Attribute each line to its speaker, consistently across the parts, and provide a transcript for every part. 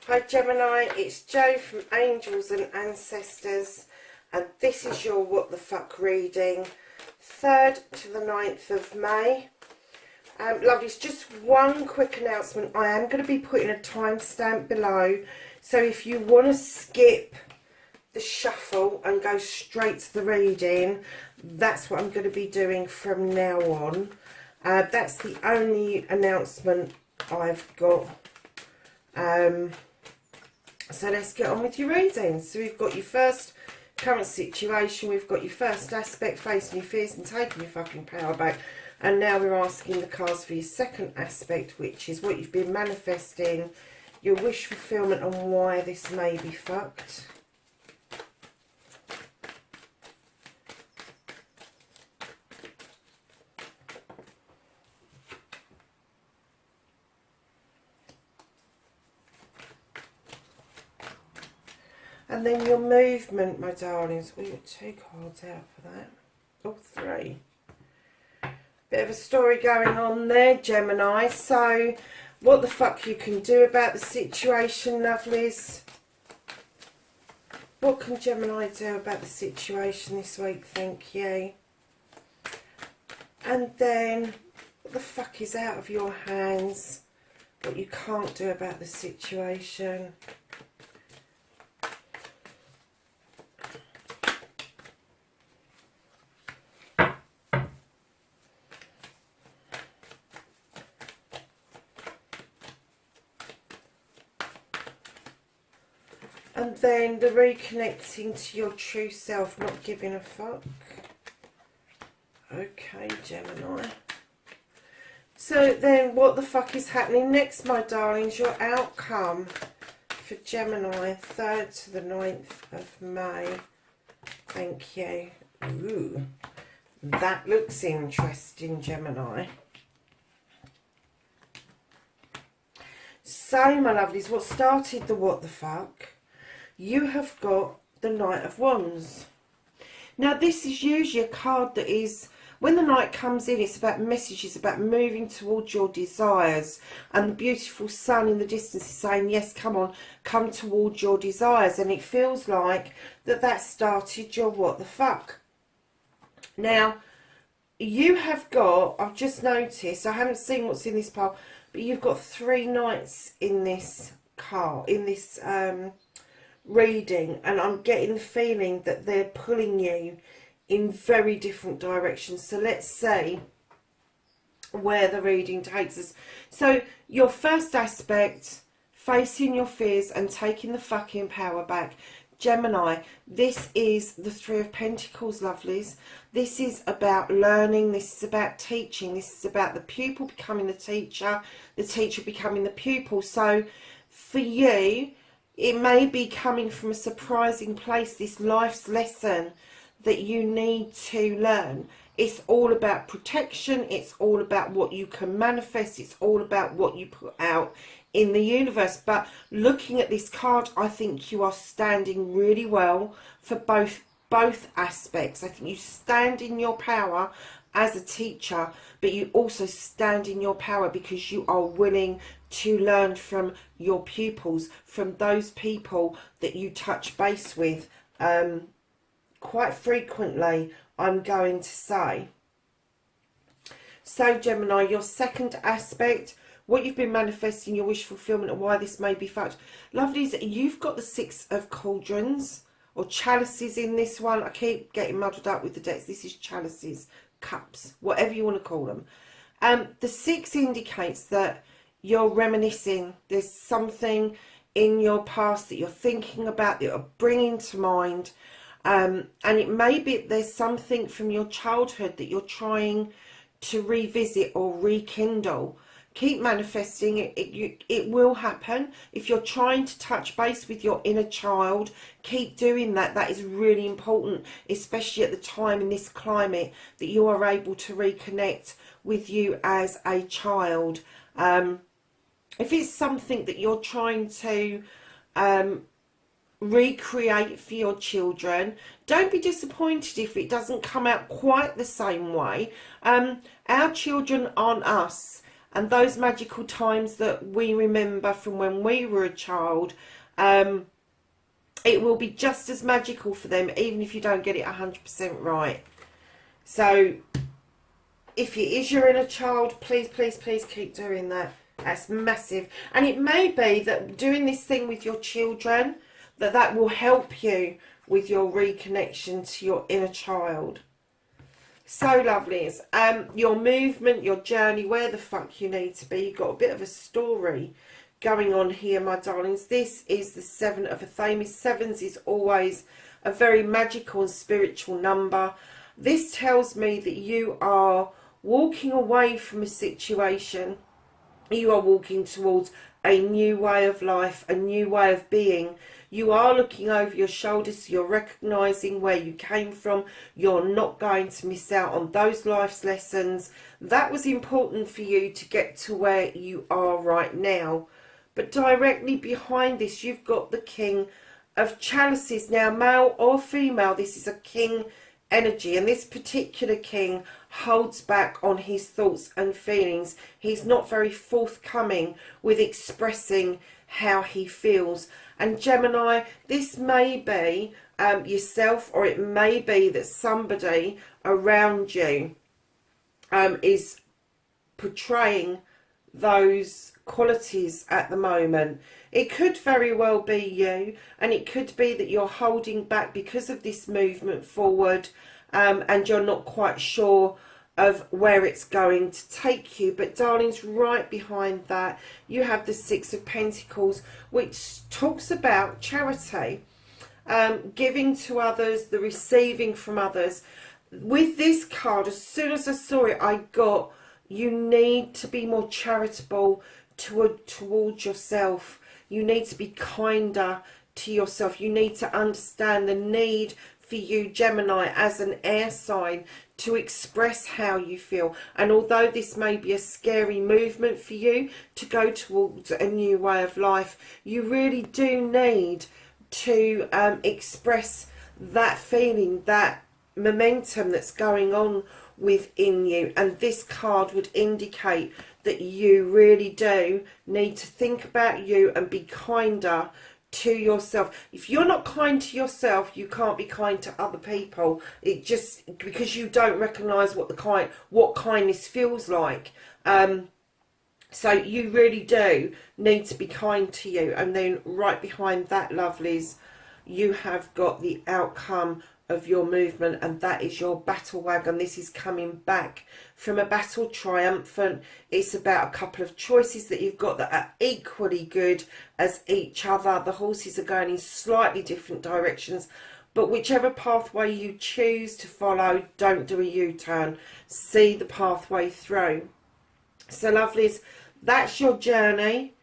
Speaker 1: Hi Gemini, it's Jo from Angels and Ancestors, and this is your What the Fuck reading, 3rd to the 9th of May. Lovelies, just one quick announcement. I am going to be putting a timestamp below, so if you want to skip the shuffle and go straight to the reading, that's what I'm going to be doing from now on. That's the only announcement I've got. So let's get on with your reading. So we've got your first current situation, we've got your first aspect, facing your fears and taking your fucking power back. And now we're asking the cards for your second aspect, which is what you've been manifesting, your wish fulfillment, and why this may be fucked. And then your movement, my darlings. We got 2 cards out for that. Oh, 3. Bit of a story going on there, Gemini. So, what the fuck you can do about the situation, lovelies? What can Gemini do about the situation this week? Thank you. And then, what the fuck is out of your hands? What you can't do about the situation? And then the reconnecting to your true self, not giving a fuck. Okay, Gemini. So then what the fuck is happening next, my darlings? Your outcome for Gemini, 3rd to the 9th of May. Thank you. Ooh, that looks interesting, Gemini. So, my lovelies, what started the what the fuck? You have got the Knight of Wands. Now, this is usually a card that is, when the Knight comes in, it's about messages, about moving towards your desires. And the beautiful sun in the distance is saying, yes, come on, come towards your desires. And it feels like that started your what the fuck. Now, you have got, I've just noticed, I haven't seen what's in this pile, but you've got 3 knights in this card, in this reading, and I'm getting the feeling that they're pulling you in very different directions. So let's see where the reading takes us. So your first aspect, facing your fears and taking the fucking power back. Gemini, this is the 3 of Pentacles, lovelies. This is about learning, this is about teaching, this is about the pupil becoming the teacher becoming the pupil. So for you, it may be coming from a surprising place, this life's lesson that you need to learn. It's all about protection. It's all about what you can manifest. It's all about what you put out in the universe. But looking at this card, I think you are standing really well for both aspects. I think you stand in your power as a teacher, but you also stand in your power because you are willing to learn from your pupils, from those people that you touch base with quite frequently, I'm going to say. So Gemini, your second aspect, what you've been manifesting, your wish fulfillment, and why this may be fucked. Lovelies, you've got the 6 of cauldrons or chalices in this one. I keep getting muddled up with the decks. This is chalices, cups, whatever you want to call them. The 6 indicates that you're reminiscing. There's something in your past that you're thinking about, that you're bringing to mind. And it may be there's something from your childhood that you're trying to revisit or rekindle. Keep manifesting it. It will happen. If you're trying to touch base with your inner child, keep doing that. That is really important, especially at the time in this climate, that you are able to reconnect with you as a child. If it's something that you're trying to recreate for your children, don't be disappointed if it doesn't come out quite the same way. Our children aren't us. And those magical times that we remember from when we were a child, it will be just as magical for them, even if you don't get it 100% right. So if it is your inner child, please, please, please keep doing that. That's massive. And it may be that doing this thing with your children, that will help you with your reconnection to your inner child. So lovelies. Your movement, your journey, where the fuck you need to be. You've got a bit of a story going on here, my darlings. This is the 7 of Athames. Sevens is always a very magical and spiritual number. This tells me that you are walking away from a situation. You are walking towards a new way of life, a new way of being. You are looking over your shoulders, so you're recognising where you came from. You're not going to miss out on those life's lessons. That was important for you to get to where you are right now. But directly behind this, you've got the King of Chalices. Now, male or female, this is a king energy, and this particular king holds back on his thoughts and feelings. He's not very forthcoming with expressing how he feels. And Gemini, this may be yourself, or it may be that somebody around you is portraying those qualities at the moment. It could very well be you, and it could be that you're holding back because of this movement forward, and you're not quite sure of where it's going to take you. But darlings, right behind that you have the 6 of Pentacles, which talks about charity, giving to others, the receiving from others. With this card, as soon as I saw it, I got, you need to be more charitable towards yourself. You need to be kinder to yourself. You need to understand the need for you, Gemini, as an air sign, to express how you feel. And although this may be a scary movement for you to go towards a new way of life, you really do need to express that feeling, that momentum that's going on within you. And this card would indicate that you really do need to think about you and be kinder to yourself. If you're not kind to yourself, you can't be kind to other people. It just, because you don't recognize what kindness feels like. So you really do need to be kind to you. And then right behind that, lovelies, you have got the outcome of your movement, and that is your battle wagon. This is coming back from a battle triumphant. It's about a couple of choices that you've got that are equally good as each other. The horses are going in slightly different directions, but whichever pathway you choose to follow, don't do a U-turn. See the pathway through. So lovelies, that's your journey,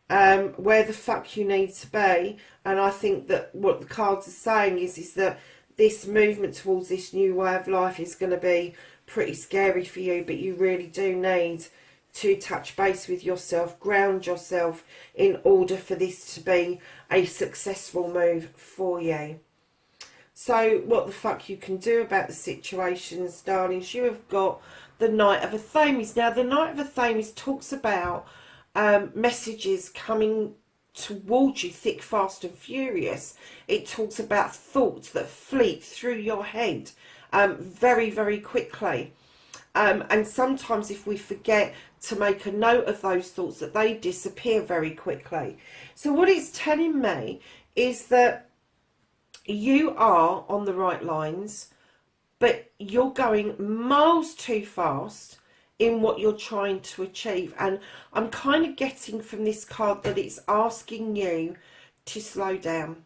Speaker 1: where the fuck you need to be. And I think that what the cards are saying is that this movement towards this new way of life is going to be pretty scary for you, but you really do need to touch base with yourself, ground yourself, in order for this to be a successful move for you. So what the fuck you can do about the situations, darlings, you have got the Knight of Athames. Now, the Knight of Athames talks about messages coming towards you thick, fast and furious. It talks about thoughts that fleet through your head very, very quickly. And sometimes if we forget to make a note of those thoughts, that they disappear very quickly. So what it's telling me is that you are on the right lines, but you're going miles too fast in what you're trying to achieve. And I'm kind of getting from this card that it's asking you to slow down,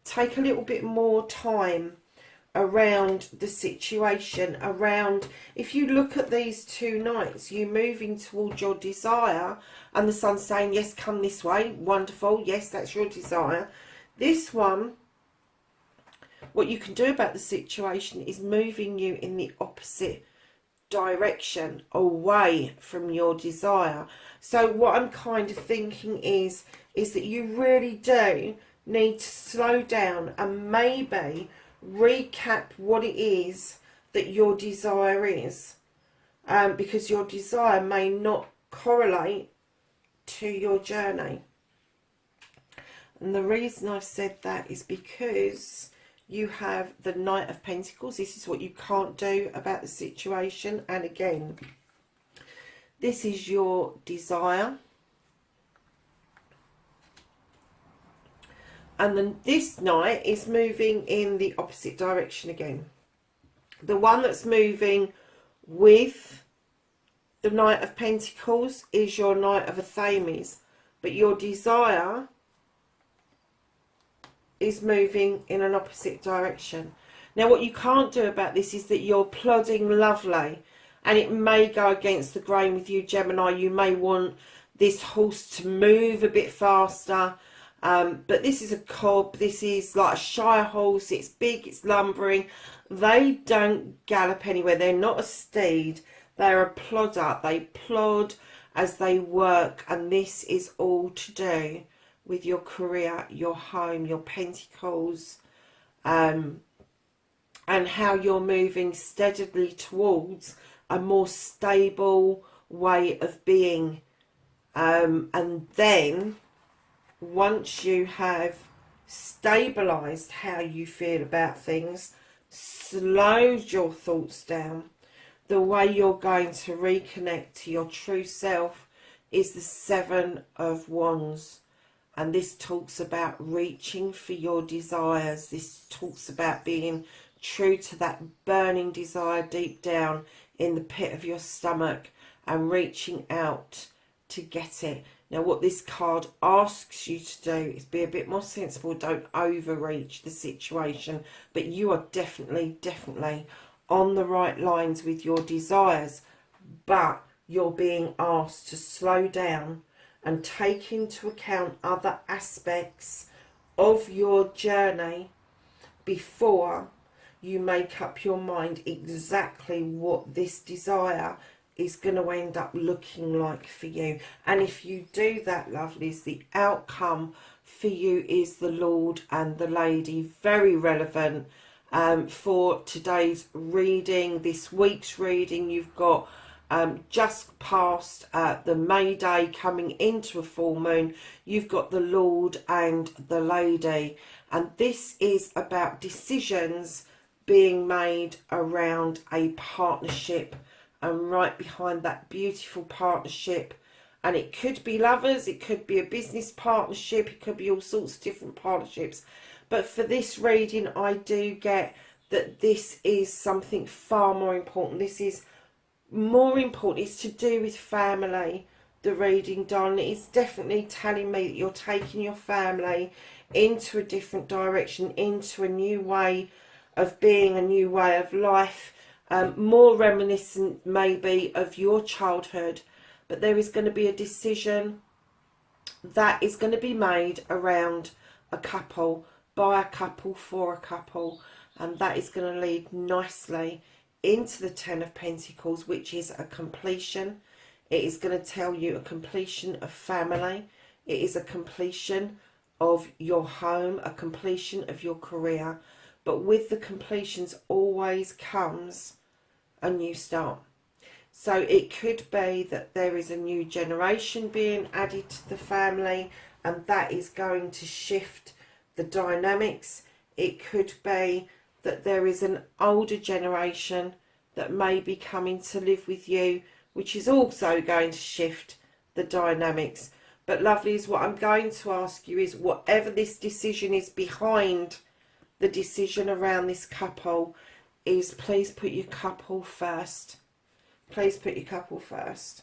Speaker 1: take a little bit more time around the situation, around, if you look at these two knights, you moving towards your desire, and the sun's saying, yes, come this way, wonderful, yes, that's your desire. This one, what you can do about the situation is moving you in the opposite direction, away from your desire. So what I'm kind of thinking is that you really do need to slow down and maybe recap what it is that your desire is, because your desire may not correlate to your journey. And the reason I've said that is because you have the Knight of Pentacles. This is what you can't do about the situation. And again, this is your desire. And then this Knight is moving in the opposite direction again. The one that's moving with the Knight of Pentacles is your Knight of Athames. But your desire is moving in an opposite direction. Now, what you can't do about this is that you're plodding lovely. And it may go against the grain with you, Gemini. You may want this horse to move a bit faster. But this is a cob. This is like a Shire horse. It's big. It's lumbering. They don't gallop anywhere. They're not a steed. They're a plodder. They plod as they work. And this is all to do with your career, your home, your pentacles, and how you're moving steadily towards a more stable way of being. And then once you have stabilized how you feel about things, slowed your thoughts down, the way you're going to reconnect to your true self is the Seven of Wands. And this talks about reaching for your desires. This talks about being true to that burning desire deep down in the pit of your stomach and reaching out to get it. Now, what this card asks you to do is be a bit more sensible. Don't overreach the situation. But you are definitely on the right lines with your desires. But you're being asked to slow down and take into account other aspects of your journey before you make up your mind exactly what this desire is going to end up looking like for you. And if you do that, lovelies, the outcome for you is the Lord and the Lady. Very relevant for today's reading, this week's reading. You've got just past the May Day, coming into a full moon. You've got the Lord and the Lady, and this is about decisions being made around a partnership. And right behind that beautiful partnership, and it could be lovers, it could be a business partnership, it could be all sorts of different partnerships. But for this reading, I do get that this is something far more important. This is more important. It's to do with family, the reading, darling. It's definitely telling me that you're taking your family into a different direction, into a new way of being, a new way of life, more reminiscent maybe of your childhood. But there is going to be a decision that is going to be made around a couple, by a couple, for a couple, and that is going to lead nicely into the Ten of Pentacles, which is a completion. It is going to tell you a completion of family. It is a completion of your home, a completion of your career. But with the completions always comes a new start. So it could be that there is a new generation being added to the family, and that is going to shift the dynamics. It could be that there is an older generation that may be coming to live with you, which is also going to shift the dynamics. But lovelies, what I'm going to ask you is, whatever this decision is behind the decision around this couple, is please put your couple first. Please put your couple first.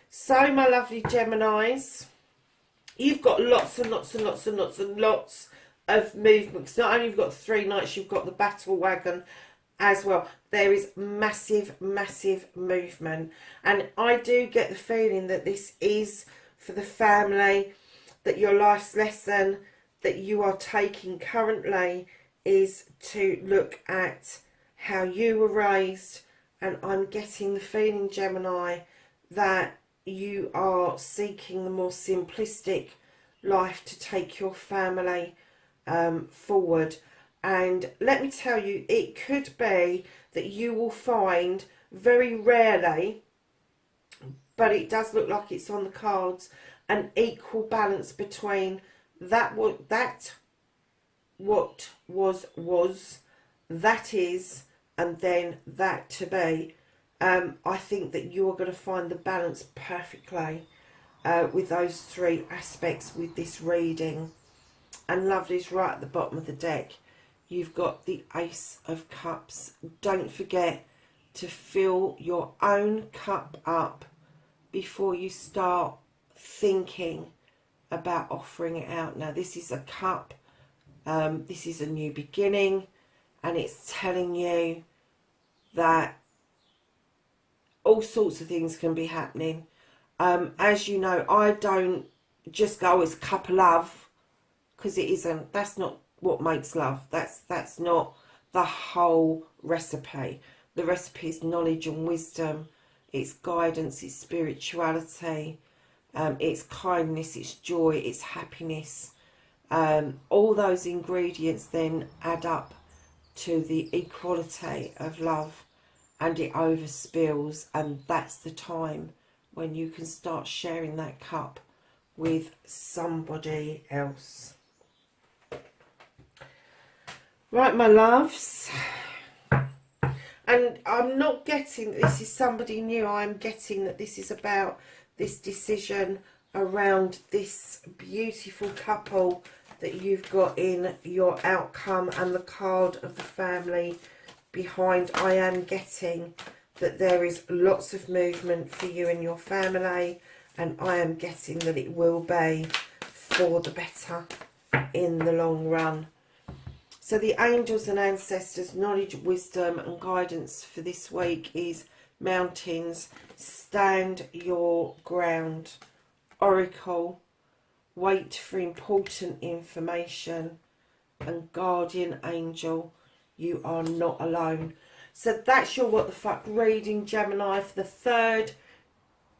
Speaker 1: So, my lovely Geminis, you've got lots and lots and lots and lots and lots of movement. Because not only have you got 3 knights, you've got the battle wagon as well. There is massive movement, and I do get the feeling that this is for the family, that your life's lesson that you are taking currently is to look at how you were raised. And I'm getting the feeling, Gemini, that you are seeking the more simplistic life to take your family forward. And let me tell you, it could be that you will find very rarely but it does look like it's on the cards, an equal balance between that was, that is, and then that to be. I think that you are going to find the balance perfectly with those three aspects with this reading. And lovely's right at the bottom of the deck. You've got the Ace of Cups. Don't forget to fill your own cup up before you start thinking about offering it out. Now, this is a cup. This is a new beginning, and it's telling you that all sorts of things can be happening. As you know, I don't just go as cup of love, because it isn't. That's not what makes love. That's not the whole recipe. The recipe is knowledge and wisdom. It's guidance. It's spirituality. It's kindness. It's joy. It's happiness. All those ingredients then add up to the equality of love, and it overspills, and that's the time when you can start sharing that cup with somebody else. Right, my loves, and I'm not getting that this is somebody new. I'm getting that this is about this decision around this beautiful couple that you've got in your outcome, and the card of the family behind. I am getting that there is lots of movement for you and your family, and I am getting that it will be for the better in the long run. So the angels and ancestors, knowledge, wisdom and guidance for this week is mountains, stand your ground, oracle, wait for important information, and guardian angel, you are not alone. So that's your What the Fuck reading, Gemini, for the 3rd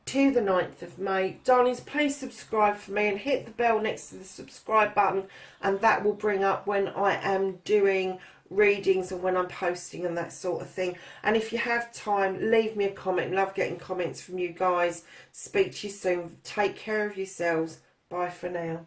Speaker 1: to the 9th of May. Darlings, please subscribe for me and hit the bell next to the subscribe button, and that will bring up when I am doing readings and when I'm posting and that sort of thing. And if you have time, leave me a comment. Love getting comments from you guys. Speak to you soon. Take care of yourselves. Bye for now.